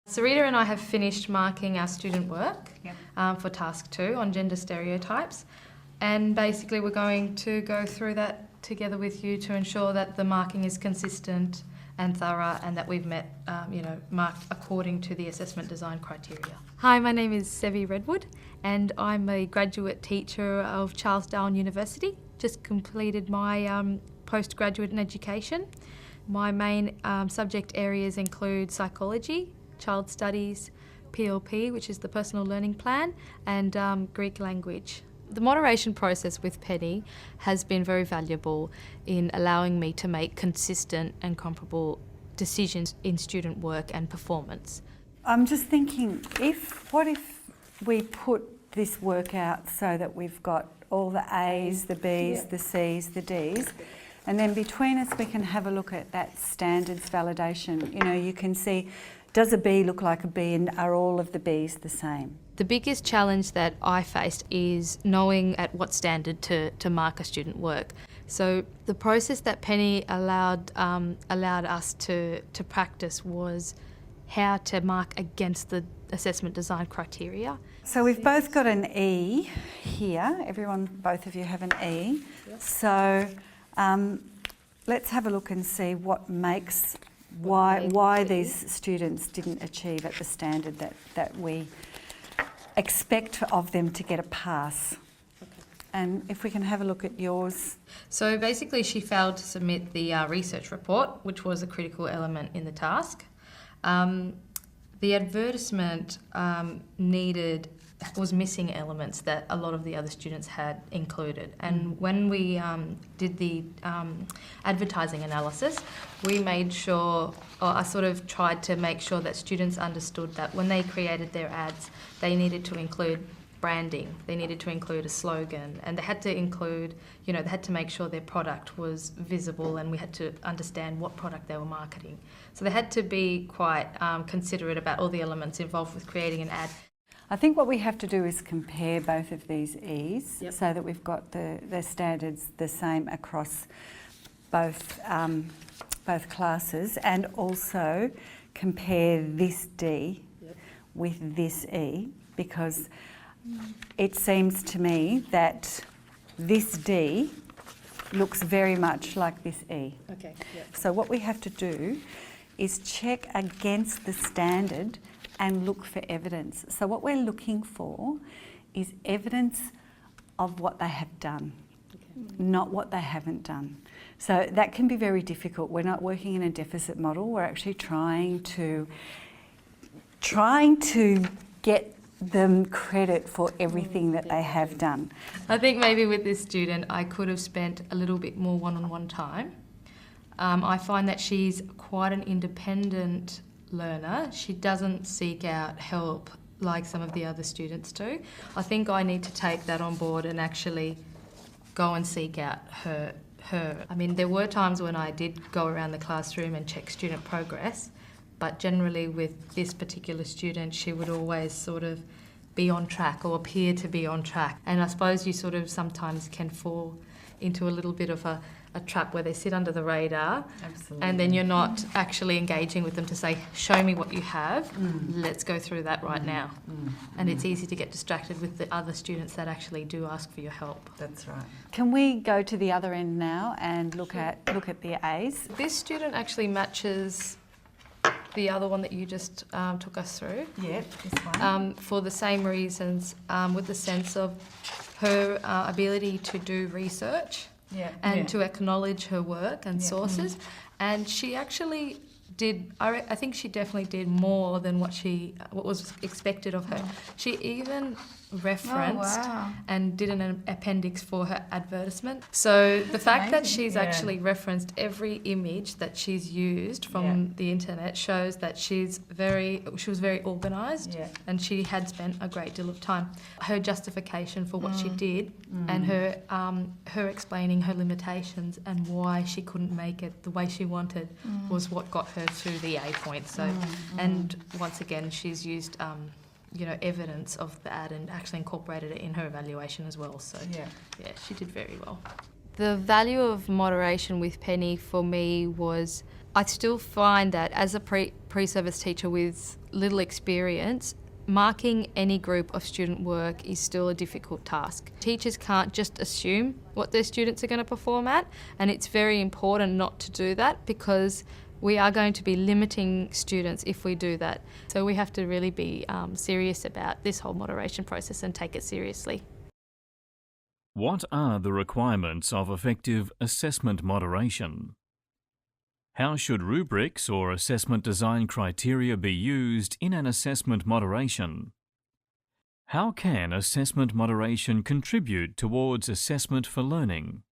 Sarita and I have finished marking our student work for task 2 on gender stereotypes, and basically we're going to go through that together with you to ensure that the marking is consistent and thorough and that we've met, marked according to the assessment design criteria. Hi, my name is Sevi Redwood and I'm a graduate teacher of Charles Darwin University. Just completed my postgraduate in education. My main subject areas include psychology, child studies, PLP, which is the personal learning plan, and Greek language. The moderation process with Penny has been very valuable in allowing me to make consistent and comparable decisions in student work and performance. I'm just thinking, what if we put this work out so that we've got all the A's, the B's, the C's, the D's, and then between us we can have a look at that standards validation. You know, you can see, does a B look like a B and are all of the B's the same? The biggest challenge that I faced is knowing at what standard to mark a student work. So the process that Penny allowed us to practice was how to mark against the assessment design criteria. So we've both got an E here. Both of you have an E. Yep. So let's have a look and see what makes why these students didn't achieve at the standard that we expect of them to get a pass. Okay. And if we can have a look at yours. So basically she failed to submit the research report, which was a critical element in the task. The advertisement was missing elements that a lot of the other students had included. And when we did the advertising analysis, we made sure, or I sort of tried to make sure that students understood that when they created their ads, they needed to include branding, they needed to include a slogan, and they had to include, they had to make sure their product was visible, and we had to understand what product they were marketing. So they had to be quite considerate about all the elements involved with creating an ad. I think what we have to do is compare both of these E's so that we've got the standards the same across both classes, and also compare this D with this E, because it seems to me that this D looks very much like this E. Okay. Yep. So what we have to do is check against the standard and look for evidence. So what we're looking for is evidence of what they have done, not what they haven't done. So that can be very difficult. We're not working in a deficit model. We're actually trying to get them credit for everything that they have done. I think maybe with this student I could have spent a little bit more one-on-one time. I find that she's quite an independent learner. She doesn't seek out help like some of the other students do. I think I need to take that on board and actually go and seek out her. I mean, there were times when I did go around the classroom and check student progress, but generally with this particular student, she would always sort of be on track or appear to be on track. And I suppose you sort of sometimes can fall into a little bit of a trap where they sit under the radar. Absolutely. And then you're not actually engaging with them to say, show me what you have, let's go through that right now. And it's easy to get distracted with the other students that actually do ask for your help. That's right. Can we go to the other end now and look at the A's? This student actually matches the other one that you just took us through. Yeah, this one. For the same reasons, with the sense of her ability to do research and to acknowledge her work and sources. And she actually did, I think she definitely did more than what was expected of her. She even referenced and did an appendix for her advertisement. So the fact that she's actually referenced every image that she's used from the internet shows that she was very organised and she had spent a great deal of time. Her justification for what she did and her explaining her limitations and why she couldn't make it the way she wanted was what got her to the A point. So, and once again, she's used evidence of the ad and actually incorporated it in her evaluation as well. So yeah, she did very well. The value of moderation with Penny for me was I still find that as a pre-service teacher with little experience, marking any group of student work is still a difficult task. Teachers can't just assume what their students are going to perform at, and it's very important not to do that because we are going to be limiting students if we do that. So we have to really be serious about this whole moderation process and take it seriously. What are the requirements of effective assessment moderation? How should rubrics or assessment design criteria be used in an assessment moderation? How can assessment moderation contribute towards assessment for learning?